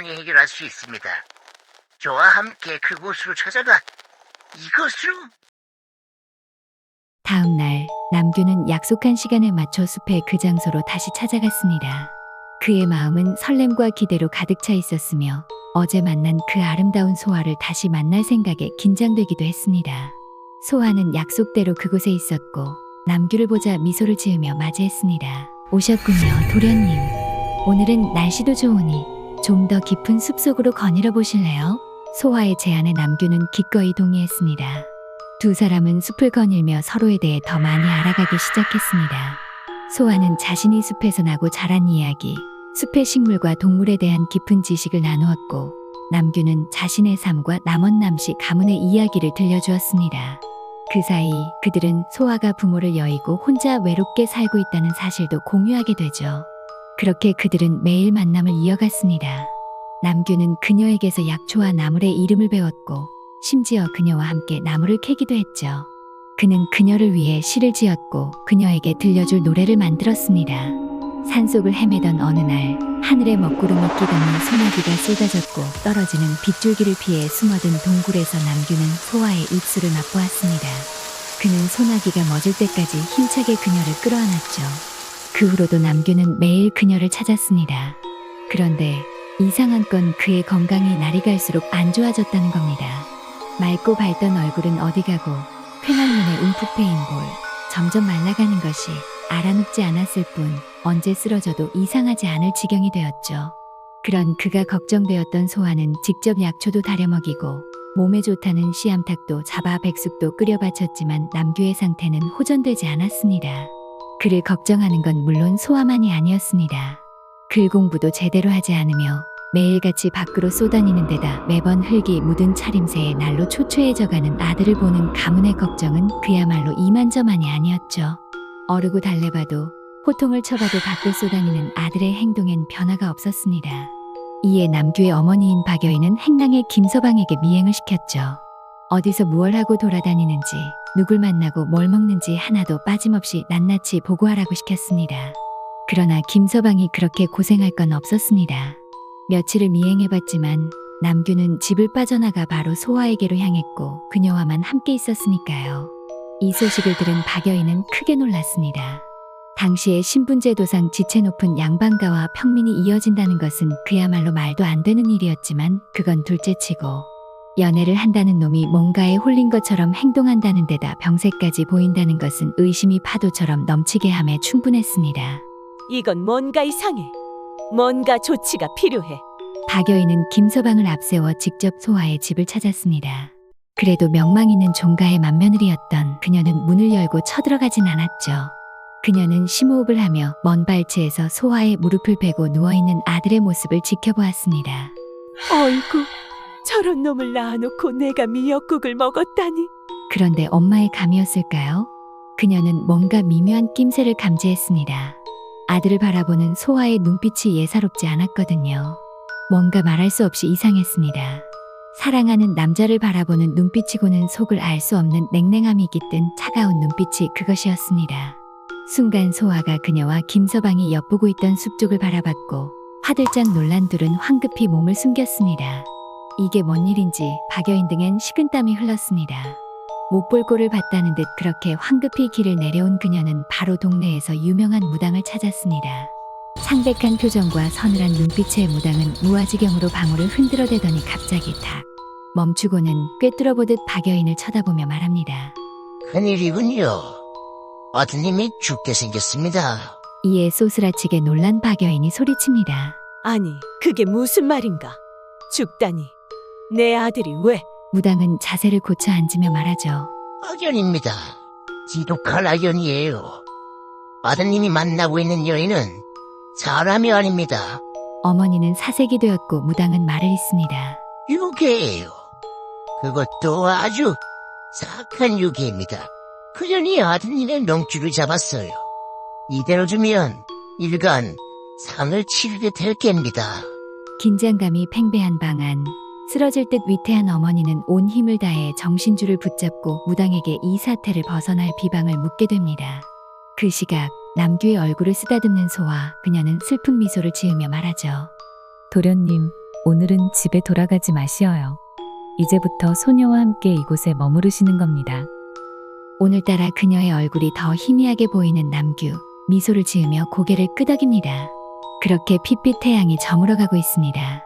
간단히 해결할 수 있습니다. 저와 함께 그곳으로 찾아가 이것으로. 다음 날 남규는 약속한 시간에 맞춰 숲의 그 장소로 다시 찾아갔습니다. 그의 마음은 설렘과 기대로 가득 차 있었으며 어제 만난 그 아름다운 소아를 다시 만날 생각에 긴장되기도 했습니다. 소아는 약속대로 그곳에 있었고 남규를 보자 미소를 지으며 맞이했습니다. 오셨군요, 도련님. 오늘은 날씨도 좋으니 좀 더 깊은 숲속으로 거닐어 보실래요? 소아의 제안에 남규는 기꺼이 동의했습니다. 두 사람은 숲을 거닐며 서로에 대해 더 많이 알아가기 시작했습니다. 소아는 자신이 숲에서 나고 자란 이야기, 숲의 식물과 동물에 대한 깊은 지식을 나누었고, 남규는 자신의 삶과 남원남씨 가문의 이야기를 들려주었습니다. 그 사이 그들은 소아가 부모를 여의고 혼자 외롭게 살고 있다는 사실도 공유하게 되죠. 그렇게 그들은 매일 만남을 이어갔습니다. 남규는 그녀에게서 약초와 나물의 이름을 배웠고 심지어 그녀와 함께 나무를 캐기도 했죠. 그는 그녀를 위해 시를 지었고 그녀에게 들려줄 노래를 만들었습니다. 산속을 헤매던 어느 날 하늘에 먹구름이 끼더니 소나기가 쏟아졌고 떨어지는 빗줄기를 피해 숨어든 동굴에서 남규는 소아의 입술을 맛보았습니다. 그는 소나기가 멎을 때까지 힘차게 그녀를 끌어안았죠. 그 후로도 남규는 매일 그녀를 찾았습니다. 그런데 이상한 건 그의 건강이 날이 갈수록 안 좋아졌다는 겁니다. 맑고 밝던 얼굴은 어디 가고 쾌한 눈에 움푹 패인 볼, 점점 말라가는 것이 알아눕지 않았을 뿐 언제 쓰러져도 이상하지 않을 지경이 되었죠. 그런 그가 걱정되었던 소아는 직접 약초도 다려 먹이고 몸에 좋다는 씨암탉도 잡아 백숙도 끓여 바쳤지만 남규의 상태는 호전되지 않았습니다. 그를 걱정하는 건 물론 소아만이 아니었습니다. 글 공부도 제대로 하지 않으며 매일같이 밖으로 쏘다니는 데다 매번 흙이 묻은 차림새에 날로 초췌해져가는 아들을 보는 가문의 걱정은 그야말로 이만저만이 아니었죠. 어르고 달래봐도 호통을 쳐봐도 밖을 쏘다니는 아들의 행동엔 변화가 없었습니다. 이에 남규의 어머니인 박여인은 행랑의 김서방에게 미행을 시켰죠. 어디서 무얼 하고 돌아다니는지, 누굴 만나고 뭘 먹는지 하나도 빠짐없이 낱낱이 보고하라고 시켰습니다. 그러나 김서방이 그렇게 고생할 건 없었습니다. 며칠을 미행해봤지만 남규는 집을 빠져나가 바로 소아에게로 향했고 그녀와만 함께 있었으니까요. 이 소식을 들은 박여인은 크게 놀랐습니다. 당시에 신분제도상 지체 높은 양반가와 평민이 이어진다는 것은 그야말로 말도 안 되는 일이었지만 그건 둘째치고 연애를 한다는 놈이 뭔가에 홀린 것처럼 행동한다는 데다 병세까지 보인다는 것은 의심이 파도처럼 넘치게 함에 충분했습니다. 이건 뭔가 이상해. 뭔가 조치가 필요해. 박여인은 김서방을 앞세워 직접 소아의 집을 찾았습니다. 그래도 명망 있는 종가의 맏며느리였던 그녀는 문을 열고 쳐들어가진 않았죠. 그녀는 심호흡을 하며 먼 발치에서 소아의 무릎을 베고 누워있는 아들의 모습을 지켜보았습니다. 어이구, 저런 놈을 낳아놓고 내가 미역국을 먹었다니. 그런데 엄마의 감이었을까요? 그녀는 뭔가 미묘한 낌새를 감지했습니다. 아들을 바라보는 소아의 눈빛이 예사롭지 않았거든요. 뭔가 말할 수 없이 이상했습니다. 사랑하는 남자를 바라보는 눈빛이고는 속을 알 수 없는 냉랭함이 깃든 차가운 눈빛이 그것이었습니다. 순간 소아가 그녀와 김서방이 엿보고 있던 숲 쪽을 바라봤고 화들짝 놀란 둘은 황급히 몸을 숨겼습니다. 이게 뭔 일인지 박여인 등엔 식은땀이 흘렀습니다. 못 볼 꼴을 봤다는 듯 그렇게 황급히 길을 내려온 그녀는 바로 동네에서 유명한 무당을 찾았습니다. 상백한 표정과 서늘한 눈빛의 무당은 무아지경으로 방울을 흔들어대더니 갑자기 탁 멈추고는 꿰뚫어보듯 박여인을 쳐다보며 말합니다. 큰일이군요. 아드님이 죽게 생겼습니다. 이에 쏘스라치게 놀란 박여인이 소리칩니다. 아니, 그게 무슨 말인가? 죽다니. 내 아들이 왜? 무당은 자세를 고쳐 앉으며 말하죠. 악연입니다. 지독한 악연이에요. 아드님이 만나고 있는 여인은 사람이 아닙니다. 어머니는 사색이 되었고 무당은 말을 잇습니다. 유괴예요. 그것도 아주 사악한 유괴입니다. 그 년이 아드님의 명줄을 잡았어요. 이대로 두면 일간 상을 치르게 될 겁니다. 긴장감이 팽배한 방안, 쓰러질 듯 위태한 어머니는 온 힘을 다해 정신줄을 붙잡고 무당에게 이 사태를 벗어날 비방을 묻게 됩니다. 그 시각 남규의 얼굴을 쓰다듬는 소아, 그녀는 슬픈 미소를 지으며 말하죠. 도련님, 오늘은 집에 돌아가지 마시어요. 이제부터 소녀와 함께 이곳에 머무르시는 겁니다. 오늘따라 그녀의 얼굴이 더 희미하게 보이는 남규. 미소를 지으며 고개를 끄덕입니다. 그렇게 핏빛 태양이 저물어가고 있습니다.